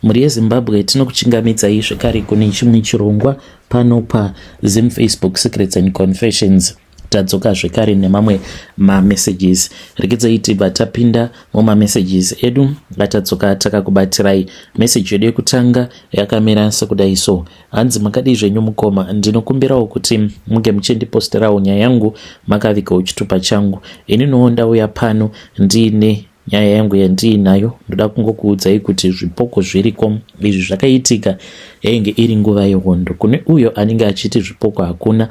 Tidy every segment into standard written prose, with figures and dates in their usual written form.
muri yeZimbabwe tinokuchingamidzai zvekare kune chimwe chirongwa pano paZim Facebook Secrets and Confessions. Tadzoka zvekare nemamwe mamessages. Regedzai tibva tapinda mumamessages edu. Ngatadzoka takakubatirai message yedu yekutanga yakamira sekudai so. Hanzi makadi zvenyu mukoma, ndinokumbirawo kuti munge muchindiposterawo nyaya yangu makavikawo chitupa changu. Ini ndauya pano ndiine nyaya yangu yandiinayo. Ndoda kungokuudzai kuti zvipoko zviriko izvi zvakaitika yainge iri nguva yehondo. Kune uyo anenge achiti zvipoko hakuna,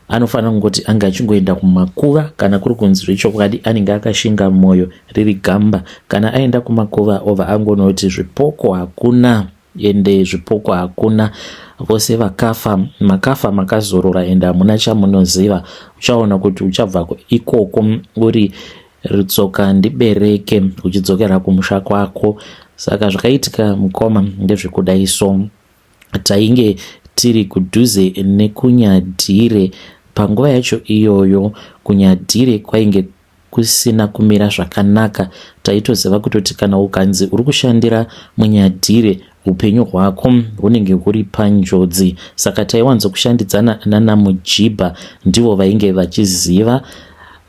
anofanira kungoti anga achingoenda kumakuva, kana kuri kunzi zvechokwadi anenge akashinga mwoyo riri gamba. Kana aenda kumakuva obva angonoti zvipoko hakuna, ende zvipoko hakuna. Vose vakafa, makafa makazorora ende hamuna chamunoziva. Uchaona kuti uchabva ikoko uri ritsoka ndibereke uchidzokera kumusha kwako. Saka zvakaitika mukoma ndezvekudai so. Tainge tiri kudhuze nekunyadhire. Panguva yacho iyoyo kunyadhire kwainge kusina kumira zvakanaka. Taitoziva kutoti kana ukanzi uri kushandira munyadhire upenyu hwako hunenge huri panjodzi. Saka taiwanzokushandidzana nanamujibha, ndivo vainge vachiziva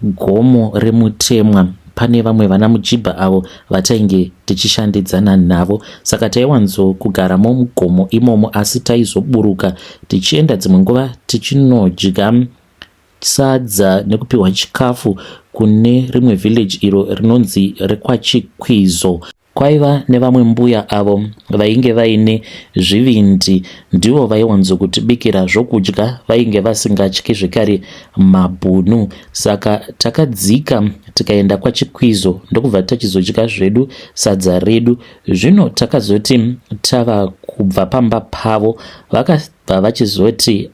gomo remutemwa. Pane vamwe vana mujibha avo vatainge tichishandidzana navo. Saka taiwanzo kugaramo mugomo imomo, asi taizoburuka tichienda dzimwe nguva tichinodya sadza nekupiwa chikafu kune rimwe village iro rinonzi rekwachikwizo. Kwaiva nevamwe mbuya avo vainge vaine zvivindi, ndivo vaiwanzo kutibikira zvokudya, vainge vasingatyi zvekare mabhunu. Saka takadzika tikaenda kwachikwizo ndokubva tachizodya zvedu sadza redu. Zvino takazoti tava kubva pamba pavo, vakabva vachizoti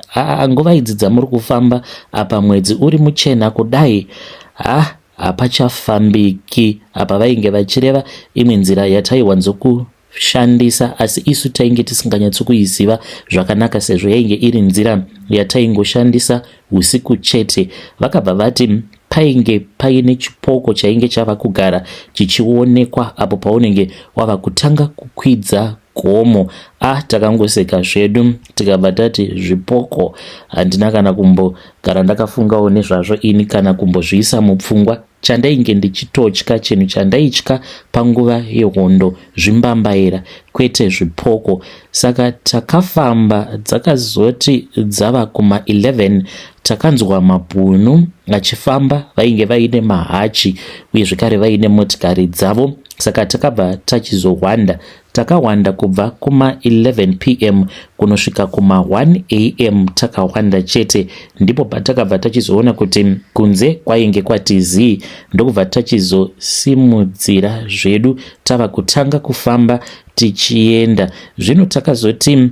nguva idzi dzamuri kufamba apa mwedzi uri muchena kudai, hapachafambiki. Apa vainge vachireva imwe nzira yataiwanzo kushandisa, asi isu tainge tisinganyatsokuiziva zvakanaka sezvo yainge iri nzira yataingoshandisa usiku chete. Vakabva vati painge paine chipoko chainge chava kugara chichionekwa apo paunenge wava kutanga kukwidza gomo. Takangoseka zvedu tikabva tati zvipoko. Handina kana kumbogara ndakafungawo nezvazvo ini kana kumbozviisa mupfungwa. Chandainge ndichitotya, chinhu chandaitya panguva yehondo zvimbambaira, kwete zvipoko. Saka takafamba, dzakazoti dzava kuma 11 takanzwa mabhunu achifamba, vainge vaine mahachi uye zvekare vaine motikari dzavo. Saka takabva tachizowanda. Takawanda kubva kuma 11 PM kunosvika kuma 1 AM takawanda chete. Ndipo patakabva tachizoona kuti kunze kwainge kwatizii, ndokubva tachizosimudzira zvedu tava kutanga kufamba tichienda. Zvino takazoti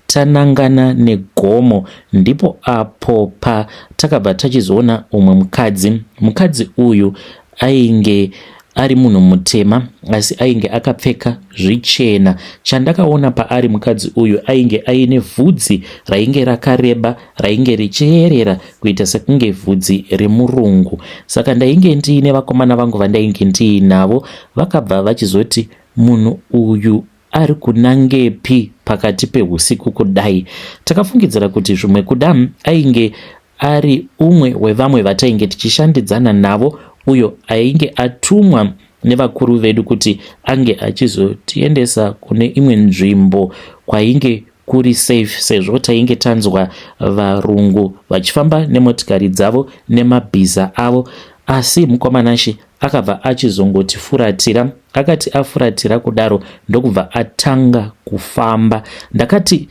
tanangana negomo, ndipo apo patakabva tachizoona umwe mukadzi. Mukadzi uyu ainge ari munhu mutema, asi ainge akapfeka zvichena. Chandakaona paari mukadzi uyu ainge aine vhudzi rainge rakareba, rainge richiyerera kuita sekunge vhudzi remurungu. Saka ndainge ndiine vakomana vangu vandainge ndiinavo, vakabva vachizoti munhu uyu ari kunangepi pakati peusiku kudai. Takafungidzira kuti zvimwe kuda ainge ari umwe wevamwe vatainge tichishandidzana navo, uyo ainge atumwa nevakuru vedu kuti ange achizotiendesa kune imwe nzvimbo kwainge kuri safe, sezvo tainge tanzwa varungu vachifamba nemotikari dzavo nemabhiza avo. Asi mukomanashi akabva achizongotifuratira. Akati afuratira kudaro ndokubva atanga kufamba. Ndakati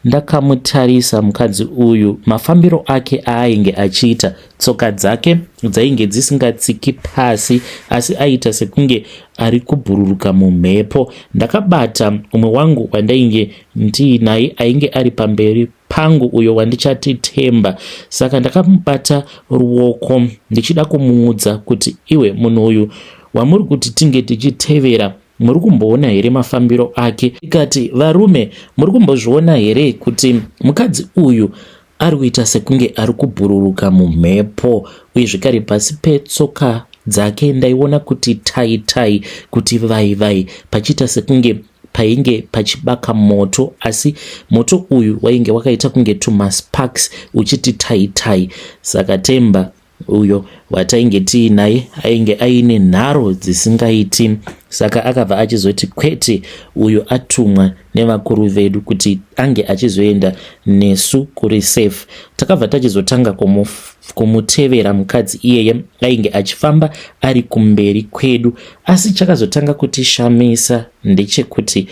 ndakamutarisa mukadzi uyu, mafambiro ake ainge achiita, tsoka dzake dzainge dzisingatsiki pasi, asi aita sekunge ari kubhururuka mumhepo. Ndakabata umwe wangu wandainge ndiinaye ainge ari pamberi pangu, uyo wandichati Temba. Saka ndakamubata ruoko ndichida kumuudza kuti iwe munhu uyu wamuri kuti tinge tichitevera, muri kumboona here mafambiro ake? Ikati varume, muri kumbozviona here kuti mukadzi uyu ari kuita sekunge ari kubhururuka mumhepo, uye zvekare pasi petsoka dzake ndaiona kuti tai kuti vai pachiita sekunge painge pachibaka moto, asi moto uyu wainge wakaita kunge tumasparks uchiti tai. Saka Temba uyo watainge tiinaye ainge aine nharo dzisingaiti. Saka akabva achizoti kwete, uyo atumwa nevakuru vedu kuti ange achizoenda nesu kuri safe. Takabva tachizotanga kumutevera mukadzi iyeye ainge achifamba ari kumberi kwedu, asi chakazotanga kutishamisa ndechekuti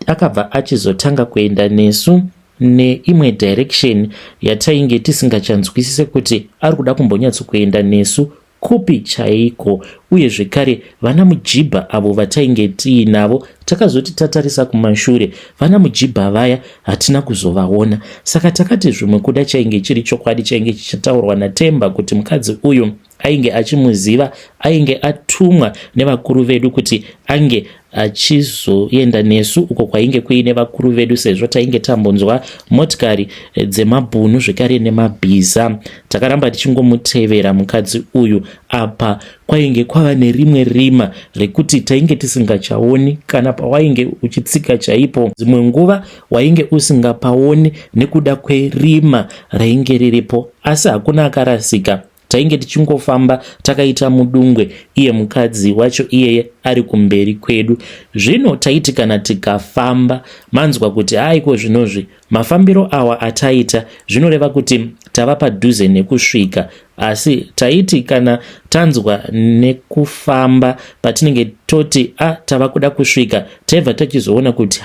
akabva achizotanga kuenda nesu neimwe direction yatainge tisingachanzwisise kuti ari kuda kumbonyatsokuenda nesu kupi chaiko. Uye zvekare vana mujibha avo vatainge tiinavo takazoti tatarisa kumashure, vana mujibha vaya hatina kuzovaona. Saka takati zvimwe kuda chainge chiri chokwadi chainge chichitaurwa naTemba kuti mukadzi uyu ainge achimuziva, ainge atumwa nevakuru vedu kuti ange achizoenda nesu uko kwainge kuine vakuru vedu, sezvo tainge tambonzwa motikari dzemabhunu zvekare nemabhiza. Takaramba tichingomutevera mukadzi uyu. Apa kwainge kwava nerimwe rima rekuti tainge tisingachaoni kana pawainge uchitsika chaipo. Dzimwe nguva wainge usingapaoni nekuda kwerima rainge riripo, asi hakuna akarasika. Tainge tichingofamba takaita mudungwe, iye mukadzi wacho iyeye ari kumberi kwedu. Zvino taiti kana tikafamba, manzwa kuti haiko zvinozvi mafambiro awa ataita zvinoreva kuti tava padhuze nekusvika, asi taiti kana tanzwa nekufamba patinenge toti tava kuda kusvika, taibva tachizoona kuti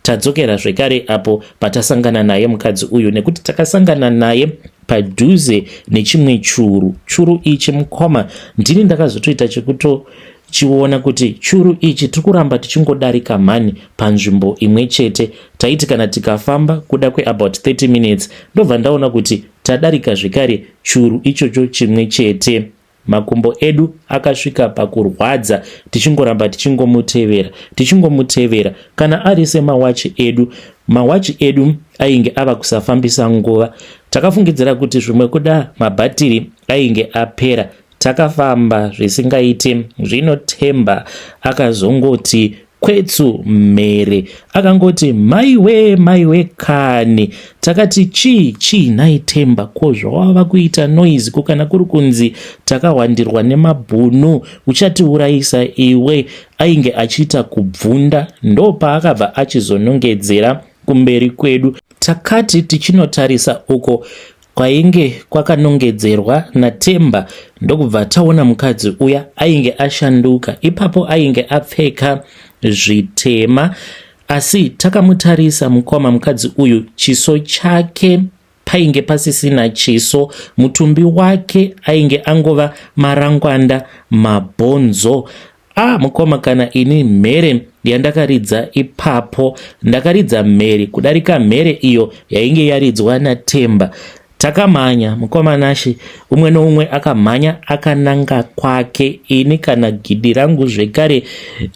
tadzokera zvekare apo patasangana naye mukadzi uyu, nekuti takasangana naye padhuze nechimwe churu ichi mukoma. Ndini ndakazotoita chekutochiona kuti churu ichi tiri kuramba tichingodarika mhani panzvimbo imwe chete. Taiti kana tikafamba kuda kweabout 30 minutes ndobva ndaona kuti tadarika zvekare churu ichocho chimwe chete. Makumbo edu akasvika pakurwadza tichingoramba tichingomutevera kana ari semawachi edu. Mawachi edu ainge ava kusafambisa nguva. Takafungidzira kuti zvimwe kuda mabhatiri ainge apera. Takafamba zvisingaite. Zvino Temba akazongoti kwetsu mhere, akangoti maiwe kani. Takati chii nhai Temba, ko zvawava kuita noise kukana kuri kunzi takawandirwa nemabhunu, uchatiurayisa iwe. Ainge achiita kubvunda, ndo paakabva achizonongedzera kumberi kwedu. Takati tichinotarisa uko kwainge kwakanongedzerwa naTemba, ndokubva taona mukadzi uya ainge ashanduka. Ipapo ainge apfeka zvitema, asi takamutarisa mukoma mukadzi uyu, chiso chake painge pasisina chiso, mutumbi wake ainge angova marangwanda, mabhonzo. Mukoma, kana ini mhere yandakaridza ipapo, ndakaridza mhere kudarika mhere iyo yainge yaridzwa naTemba. Takamhanya mukoma nashi, umwe noumwe akamhanya akananga kwake. Ini kana gidhi rangu zvekare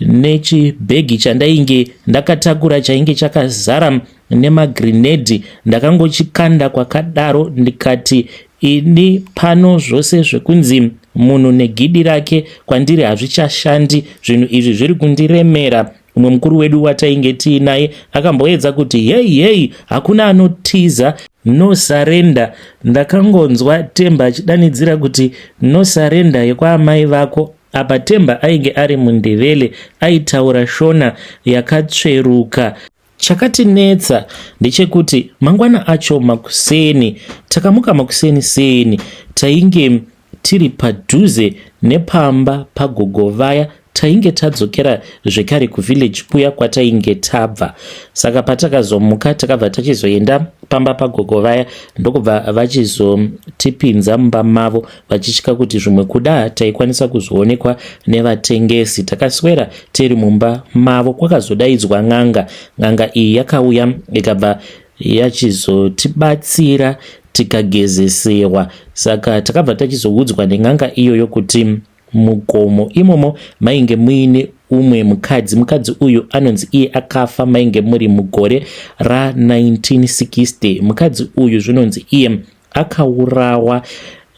nechibhegi chandainge ndakatakura chainge chakazara nemagrenedi ndakangochikanda kwakadaro, ndikati ini pano zvose zvekunzi munhu negidhi rake kwandiri hazvichashandi, zvinhu izvi zviri kundiremera. Umwe mukuru wedu watainge tiinaye akamboedza kuti hei hakuna anotiza, no surrender. Ndakangonzwa Temba achidanidzira kuti no surrender yekwaamai vako. Apa Temba ainge ari mundevele, aitaura shona yakatsveruka. Chakatinetsa ndechekuti mangwana acho makuseni, takamuka makuseni tainge tiri padhuze nepamba pagogovaya. Tainge tadzokera zvekare kuvillage kuya kwatainge tabva. Saka patakazomuka takabva tachizoenda pamba pagogovaya, ndokubva vachizotipinza mumba mavo vachitya kuti zvimwe kuda taikwanisa kuzoonekwa nevatengesi. Takaswera tiri mumba mavo, kwakazodaidzwa ng'anga iyi yakauya ikabva yachizotibatsira tikagezesewa. Saka takabva tachizoudzwa neng'anga iyoyo kuti mugomo imomo mainge muine umwe mukadzi uyu anonzi iye akafa, mainge muri mugore ra1960. Mukadzi uyu zvinonzi iye akaurawa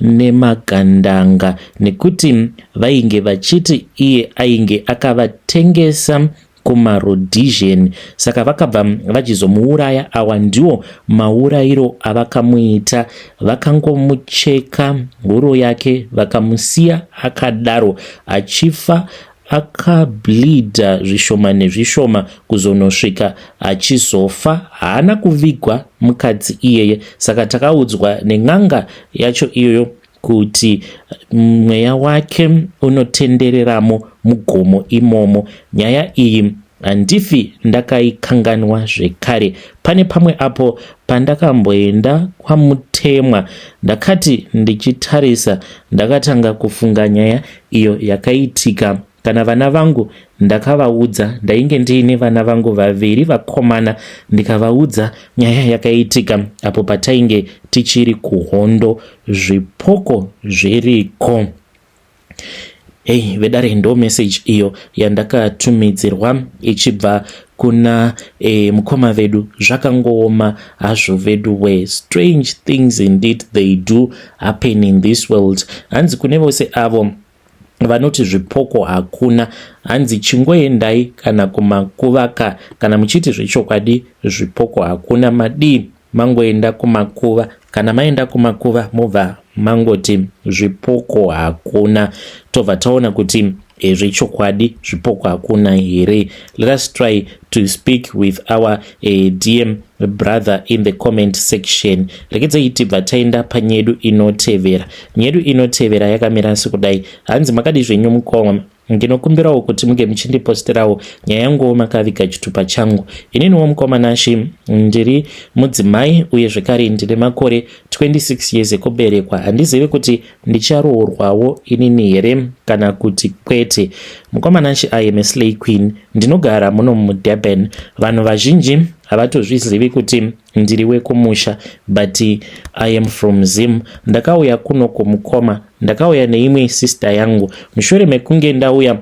nemagandanga nekuti vainge vachiti iye ainge akavatengesa kumarhodesian. Saka vakabva vachizomuuraya. Awa ndiwo maurayiro avakamuita. Vakangomucheka huro yake vakamusiya akadaro achifa, akableeda zvishoma nezvishoma kuzonosvika achizofa. Haana kuvigwa mukadzi iyeye. Saka takaudzwa nen'anga yacho iyoyo kuti mweya wake unotendereramo mugomo imomo. Nyaya iyi handifi ndakaikanganwa zvekare. Pane pamwe apo pandakamboenda kwamutemwa, ndakati ndichitarisa ndakatanga kufunga nyaya iyo yakaitika. Kana vana vangu ndakavaudza, ndainge ndiine vana vangu vaviri vakomana, ndikavaudza nyaya yakaitika apo patainge tichiri kuhondo, zvipoko zviriko. Vedare ndo message iyo yandakatumidzirwa ichibva kuna mukoma vedu. Zvakangooma hazvo vedu we. Strange things indeed they do happen in this world. Hanzi kune vose avo vanoti zvipoko hakuna, hanzi chingoendai kana kumakuvaka, kana muchiti zvechokwadi zvipoko hakuna, madii mangoenda kumakuva. Kana maenda kumakuva mobva mangoti zvipoko hakuna. Tobva taona kuti zvechokwadi zvipoko hakuna here. Let us try to speak with our DM brother in the comment section. Rekedzai tibva taenda panyedu inotevera. Nyedu inotevera yakamira sekudai. Hanzi makadi zvenyu mukoma, ndinokumbirawo kuti muge muchindiposterawo nyaya yangu makaviga chitupa changu. Ininiwo mukoma nashi ndiri mudzimai uye zvekare ndine makore 26 years ekuberekwa. Handizivi kuti ndicharoorwawo inini here kana kuti kwete. Mukoma nashi I am a slay queen. Ndinogara muno muDurban. Vanhu vazhinji havatozvizivi kuti ndiri wekumusha, but I am from Zim. Ndakauya kuno kumukoma, ndakauya neimwe sister yangu. Mushure mekunge ndauya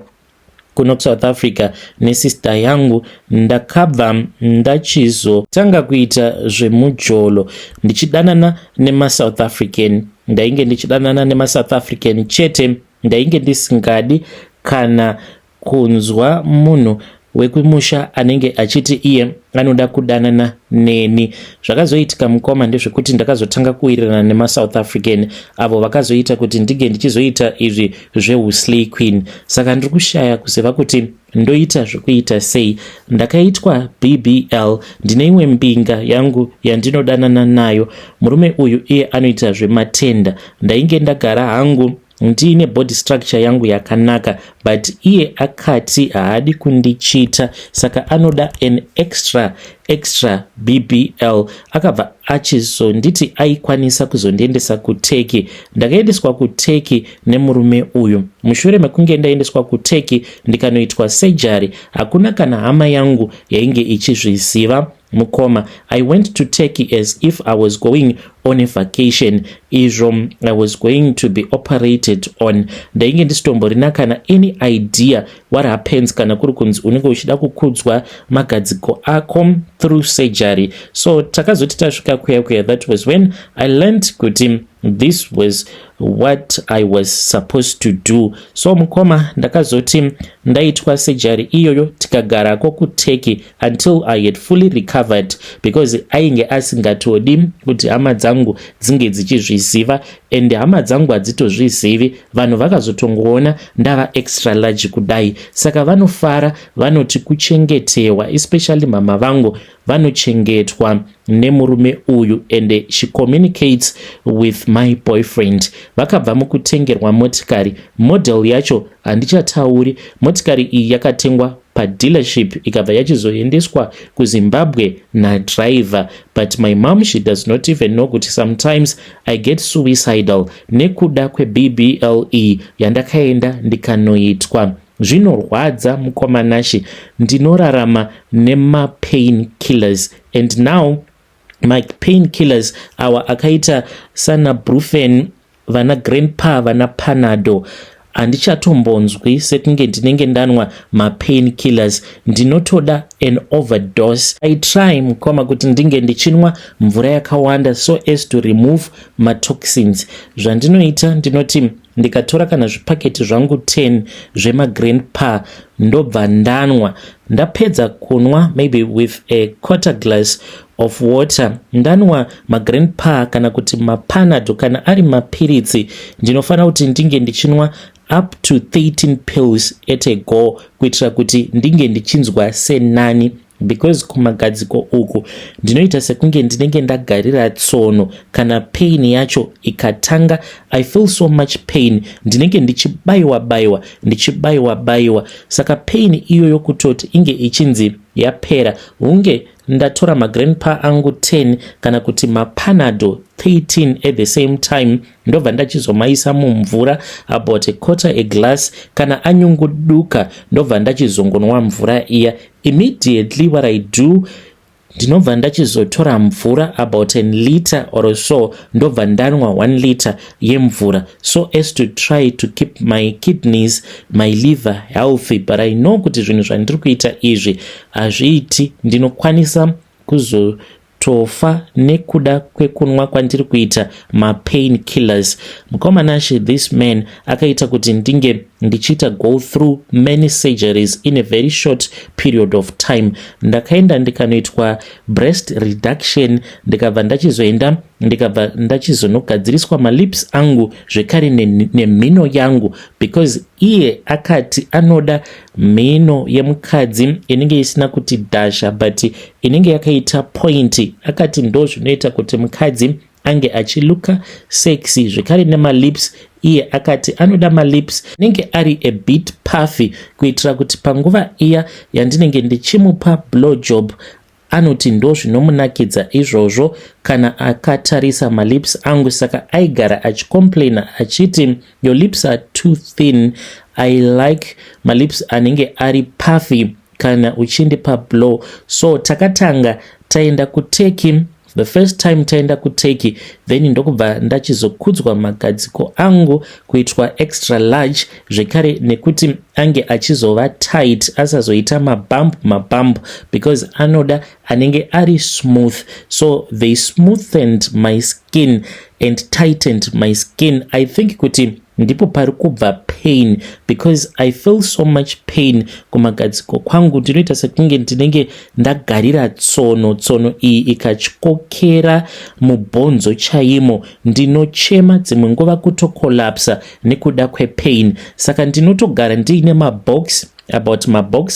kuno South Africa nesister yangu, ndakabva ndachizotanga kuita zvemujolo ndichidanana neMaSouth African. Ndainge ndichidanana neMaSouth African chete, ndainge ndisingadi kana kunzwa munhu wekumusha anenge achiti iye anoda kudanana neni. Zvakazoitika mukoma ndezvekuti ndakazotanga kuwirirana neMaSouth African avo vakazoita kuti ndige ndichizoita izvi zvehuslay queen. Saka ndiri kushaya kuziva kuti ndoita zvekuita sei. Ndakaitwa BBL, ndine imwe mbinga yangu yandinodanana nayo. Murume uyu iye anoita zvematenda. Ndainge ndagara hangu ndiine body structure yangu yakanaka, but iye akati haadi kundichita, saka anoda an extra BBL. Akabva achizonditi aikwanisa kuzondiendesa kuteki. Ndakaendeswa kuteki nemurume uyu. Mushure mekunge ndaendeswa kuteki ndikanoitwa surgery, hakuna kana hama yangu yainge ichizviziva mukoma. I went to Turkey as if I was going on a vacation. Izvo I was going to be operated on. Ndainge ndisitomborina kana any idea what happens kana kuri kunzi unenge uchida kukudzwa magadziko ako through surgery. So takazoti tasvika kuya, that was when I learned kuti this was what I was supposed to do. So mukoma ndakazoti ndaitwa surgery iyoyo tikagarako kuteki until I had fully recovered, because ainge asingatodi kuti hama dzangu dzinge dzichizviziva, and hama dzangu hadzitozvizivi. Vanhu vakazotongoona ndava extra large kudai, saka vanofara, vanoti kuchengetewa, especially mama vangu vanochengetwa nemurume uyu, and she communicates with my boyfriend. Vakabva mukutengerwa motikari, model yacho handichatauri. Motikari iyi yakatengwa padealership ikabva yachizoendeswa kuZimbabwe nadriver, but my mom, she does not even know kuti sometimes I get suicidal nekuda kweBBLE yandakaenda ndikanoitwa. Zvinorwadza mukoma nashi, ndinorarama nemapain killers, and now my pain killers awa akaita sana Brufen, vana Grandpa, vana Panado. Handichatombonzwi sekunge ndinenge ndanwa mapain killers. Ndinotoda an overdose. I try mukoma kuti ndinge ndichinwa mvura yakawanda so as to remove toxins. Zvandinoita ndinoti ndikatora kana zvipaketi zvangu 10 zvemagrandpa ndobva ndanwa. Ndapedza kunwa maybe with a quarter glass of water, ndanwa magrandpa kana kuti mapanado kana ari mapiritsi, ndinofanira kuti ndinge ndichinwa up to 13 pills at a go kuitira kuti ndinge ndichinzwa senani, because kumagadziko uku ndinoita sekunge ndinenge ndagarira tsono. Kana pain yacho ikatanga, I feel so much pain, ndinenge ndichibayiwa. Saka pain iyoyo kutoti inge ichinzi yapera, hunge ndatora magrandpa angu 10 kana kuti mapanado 13 at the same time, ndobva ndachizomaisa mumvura about a quarter a glass. Kana anyunguduka ndobva ndachizongonwa mvura iya. Immediately what I do, ndinobva ndachizotora mvura about an liter or so, ndobva ndanwa 1 liter yemvura, so as to try to keep my kidneys, my liver healthy. But I know kuti zvinhu zvandiri kuita izvi hazviiti, ndinokwanisa kuzotofa nekuda kwekunwa kwandiri kuita mapain killers. Mukomanashi, this man akaita kuti ndinge ndichita go through many surgeries in a very short period of time. Ndakaenda ndikanoitwa breast reduction, ndikabva ndachizonogadziriswa malips angu zvekare nemhino yangu, because iye akati anoda mhino yemukadzi inenge isina kuti dasha but inenge yakaita point. Akati ndo zvinoita kuti mukadzi ange achiluka sexy zvekare nemalips. Iye akati anoda malips nenge ari a bit puffy kuitira kuti panguva iya yandinenge ndichimupa blowjob anoti ndo zvinomunakidza izvozvo kana akatarisa malips angu. Saka aigara achicomplaina achiti your lips are too thin, I like malips anenge ari puffy kana uchindipa blow. So takatanga taenda kuteki. The first time taenda kuteki, then ndokubva ndachizokudzwa magadziko angu kuitwa extra large zvekare nekuti ange achizova tight, asazoita mabump because anoda anenge ari smooth. So they smoothened my skin and tightened my skin. I think kuti ndipo pari kubva pain, because I feel so much pain kumagadziko kwangu. Ndinoita sekunge ndinenge ndagarira tsono iyi ikachikokera mubhonzo chaimo. Ndinochema dzimwe nguva kutokolapsa nekuda kwepain. Saka ndinotogara ndiine mabox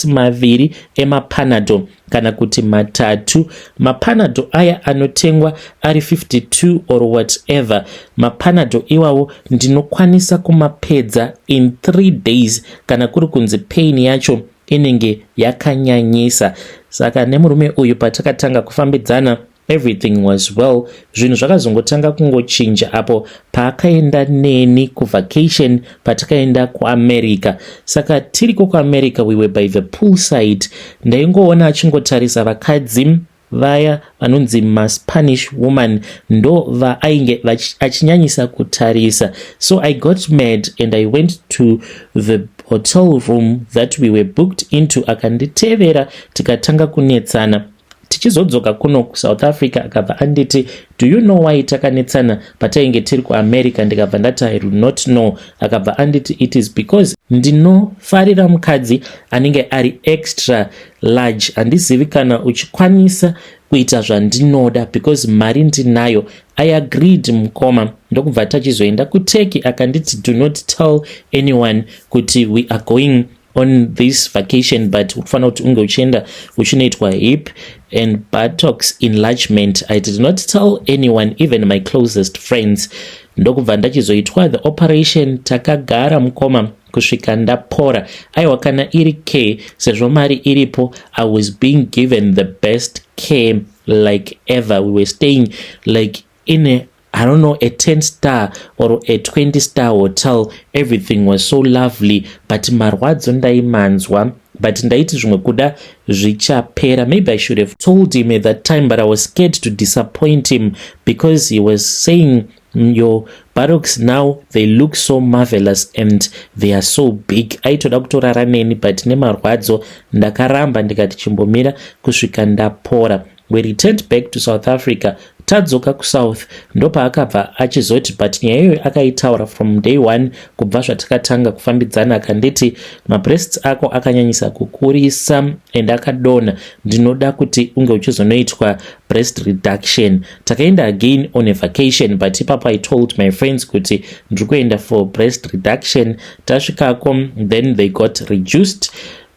maviri emapanado kana kuti matatu. Mapanado aya anotengwa ari 52 or whatever. Mapanado iwawo ndinokwanisa kumapedza in 3 days kana kuri kunzi pain yacho inenge yakanyanyisa. Saka nemurume uyu patakatanga kufambidzana, everything was well. Zvinhu zvakazongotanga kungochinja apo paakaenda neni kuvacation patakaenda kuAmerica. Saka tiriko kuAmerica, we were by the poolside. Ndaingoona achingotarisa vakadzi vaya vanonzi maSpanish woman, ndo vainge achinyanyisa kutarisa. So I got mad and I went to the hotel room that we were booked into. Akanditevera tikatanga kunetsana. Tichizodzoka kuno kuSouth Africa akabva anditi, do you know why takanetsana patainge tiri kuAmerica? Ndikabva ndati I do not know. Akabva anditi it is because ndinofarira mukadzi anenge ari extra large. Handizivi kana uchikwanisa kuita zvandinoda because mari ndinayo. I agreed mukoma. Ndokubva tachizoenda kuteki. Akanditi do not tell anyone kuti we are going on this vacation, but ufanira kuti unge uchienda uchinoitwa hip and buttocks enlargement. I did not tell anyone, even my closest friends. Ndokubva ndachizoitwa the operation. Takagara mukoma kusvika ndapora. Aiwa kana iri care, sezvo mari iripo, I was being given the best care like ever. We were staying like in a, I don't know, a 10-star or a 20-star hotel. Everything was so lovely, but marwadzo ndaimanzwa. But ndaiti zvimwe kuda zvichapera. Maybe I should have told him at that time, but I was scared to disappoint him because he was saying your buttocks now, they look so marvelous and they are so big. Aitoda kutorara neni but nemarwadzo ndakaramba ndikati chimbomira kusvika ndapora. We returned back to South Africa. Tadzoka kuSouth ndopa akabva achizoti but nyaya iyoyo akaitaura from day one kubva zvatakatanga kufambidzana akanditi mabreasts ako akanyanyisa kukurisa and akadonha, ndinoda kuti unge uchizonoitwa breast reduction. Takaenda again on a vacation but ipapo I told my friends kuti ndiri kuenda for breast reduction. Tasvikako then they got reduced.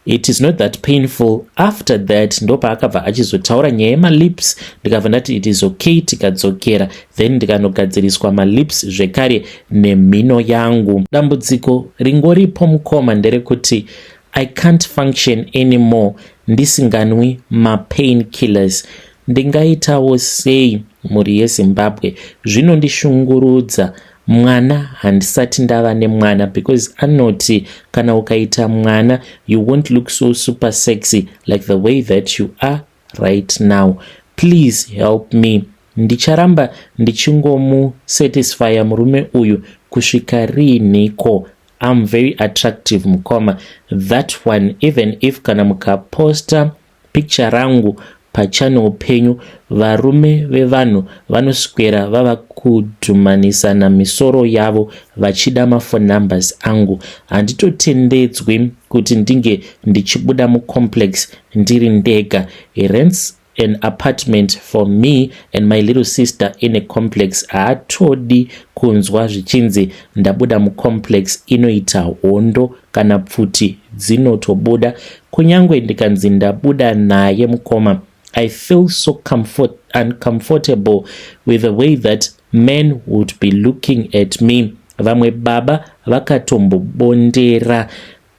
It is not that painful. After that ndopa akabva achizotaura nyaya yemalips, ndikabva ndati it is okay, tikadzokera then ndikanogadziriswa malips zvekare nemhino yangu. Dambudziko ringoripo mukoma nderekuti I can't function anymore ndisinganwi mapain killers. Ndingaitawo sei mhuri yeZimbabwe? Zvinondishungurudza. Mwana handisati ndava nemwana because anoti kana ukaita mwana you won't look so super sexy like the way that you are right now. Please help me. Ndicharamba ndichingomusatisfya murume uyu kusvika riniko. I'm very attractive mukoma. That one, even if kana mukaposta picture rangu pachannel penyu, varume vevanhu vanoswera vava kudhumanisana misoro yavo vachida mafone numbers angu. Handitotendedzwi kuti ndinge ndichibuda mucomplex ndiri ndega. He rents an apartment for me and my little sister in a complex. Haatodi kunzwa zvichinzi ndabuda mucomplex inoita hondo kana pfuti dzinotobuda. Kunyangwe ndikanzi ndabuda naye mukoma, I feel so uncomfortable with the way that men would be looking at me. Vamwe baba vakatombobondera.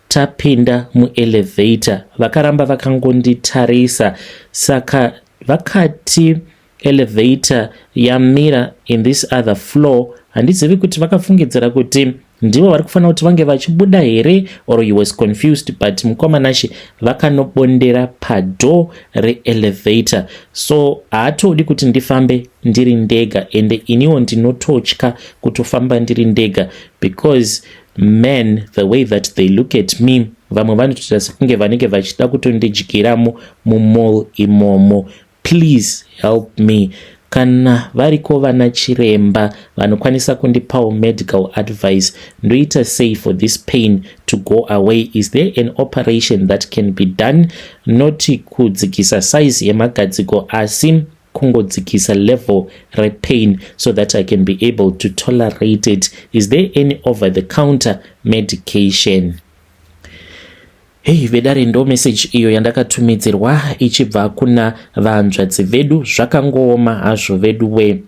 Tapinda muelevator vakaramba vakangonditarisa, saka vakati elevator yamira in this other floor. Handizivi kuti vakafungidzira kuti ndivo vari kufanira kuti vange vachibuda here or he was confused, but mukoma nashi vakanobondera pado reelevator. So haatodi kuti ndifambe ndiri ndega, and iniwo ndinototya kutofamba ndiri ndega because men, the way that they look at me, vamwe vanotoita sekunge vanenge vachida kutondidyiramo mumall imomo. Please help me. Kana variko vana chiremba vanokwanisa kundipawo medical advice, ndoita sei for this pain to go away? Is there an operation that can be done? Not kudzikisa size yemagadziko asi kungodzikisa level repain so that I can be able to tolerate it. Is there any over-the-counter medication? Hey, vedare ndo message iyo yandakatumidzirwa ichibva kuna vanzvadzi vedu. Zvakangooma hazvo vedu we.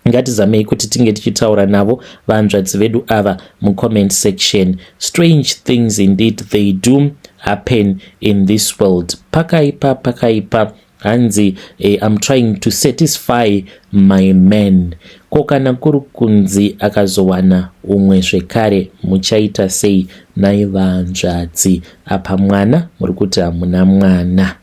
Ngatizamei kuti tinge tichitaura navo vanzvadzi vedu ava mucomment section. Strange things indeed they do happen in this world. Pakaipa hanzi I'm trying to satisfy my men. Kokana kuri kunzi akazowana umwe zvekare muchaita sei nai vanzvadzi? Apa mwana muri kuti hamuna mwana.